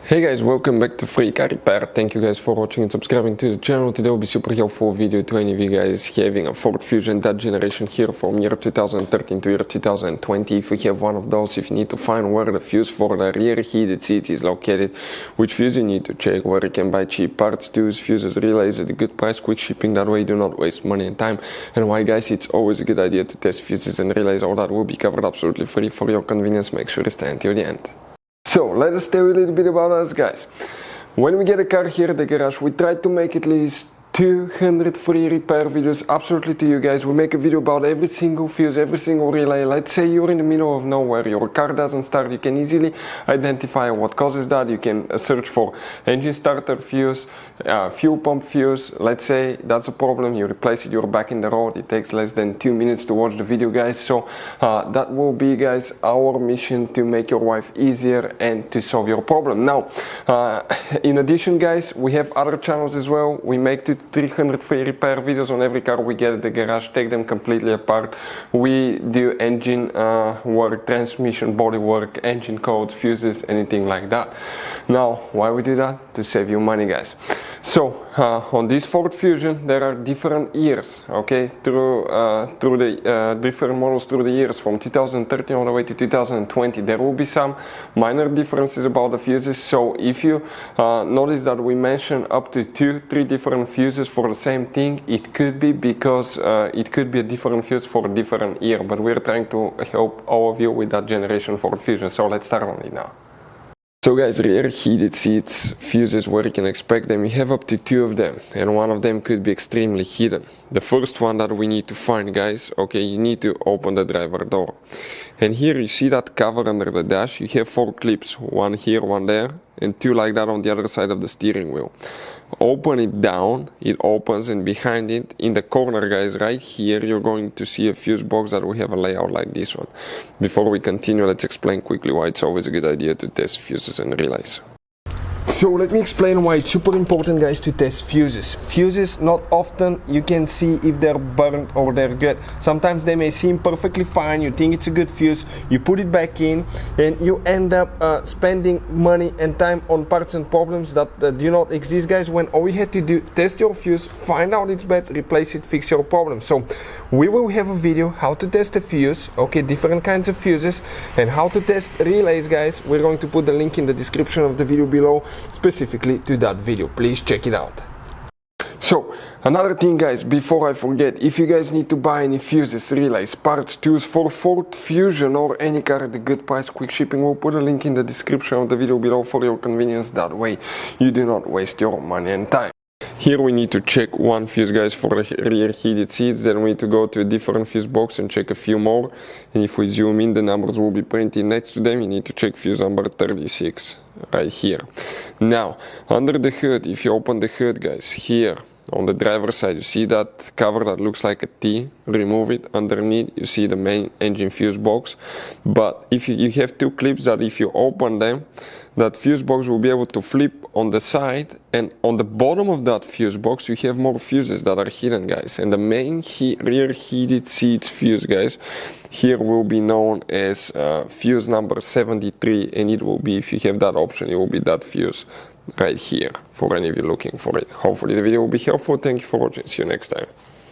Hey guys, welcome back to Free Car Repair. Thank you guys for watching and subscribing to the channel. Today will be super helpful video to any of you guys having a Ford Fusion, that generation here from year 2013 to year 2020. If you have one of those, if you need to find where the fuse for the rear heated seat is located, which fuse you need to check, where you can buy cheap parts, tools, fuses, relays at a good price, quick shipping, that way you do not waste money and time, and why guys it's always a good idea to test fuses and relays. All that will be covered absolutely free for your convenience. Make sure you stay until the end. So let us tell you a little bit about us guys. When we get a car here at the garage, we try to make at least 200 free repair videos absolutely to you guys. We make a video about every single fuse, every single relay. Let's say you're in the middle of nowhere, your car doesn't start, you can easily identify what causes that. You can search for engine starter fuse, fuel pump fuse. Let's say that's a problem, you replace it, you're back in the road. It takes less than 2 minutes to watch the video guys. So that will be guys our mission, to make your life easier and to solve your problem. Now in addition guys, we have other channels as well. We make 300 free repair videos on every car we get at the garage, take them completely apart. We do engine work, transmission, body work, engine codes, fuses, anything like that. Now why we do that? To save you money guys. So on this Ford Fusion there are different years, okay, through the different models through the years from 2013 all the way to 2020. There will be some minor differences about the fuses. So if you notice that we mention up to 2-3 different fuses for the same thing, it could be because it could be a different fuse for a different year, but we're trying to help all of you with that generation Ford Fusion. So let's start on it now. So guys, rear heated seats, fuses, where you can expect them, you have up to 2 of them, and one of them could be extremely hidden. The first one that we need to find guys, okay, you need to open the driver door. And here you see that cover under the dash, you have 4 clips, one here, one there, and 2 like that on the other side of the steering wheel. Open it down, it opens, and behind it, in the corner guys, right here, you're going to see a fuse box that we have a layout like this one. Before we continue, let's explain quickly why it's always a good idea to test fuses and relays. So let me explain why it's super important guys to test fuses. Fuses, not often you can see if they're burnt or they're good. Sometimes they may seem perfectly fine, you think it's a good fuse, you put it back in and you end up spending money and time on parts and problems that do not exist guys, when all you had to do, test your fuse, find out it's bad, replace it, fix your problem. So we will have a video how to test a fuse, okay, different kinds of fuses, and how to test relays guys. We're going to put the link in the description of the video below specifically to that video. Please check it out. So another thing guys, before I forget, if you guys need to buy any fuses, relays, parts, tools for Ford Fusion or any car at a good price, quick shipping, we'll put a link in the description of the video below for your convenience. That way you do not waste your money and time. Here we need to check one fuse guys for the rear heated seats, then we need to go to a different fuse box and check a few more, and if we zoom in the numbers will be printed next to them. You need to check fuse number 36 right here. Now under the hood, if you open the hood guys, here on the driver's side you see that cover that looks like a T, remove it. Underneath you see the main engine fuse box, but if you have 2 clips that if you open them, that fuse box will be able to flip on the side, and on the bottom of that fuse box you have more fuses that are hidden guys, and the main rear heated seats fuse guys here will be known as fuse number 73, and it will be, if you have that option, it will be that fuse right here for any of you looking for it. Hopefully the video will be helpful. Thank you for watching, see you next time.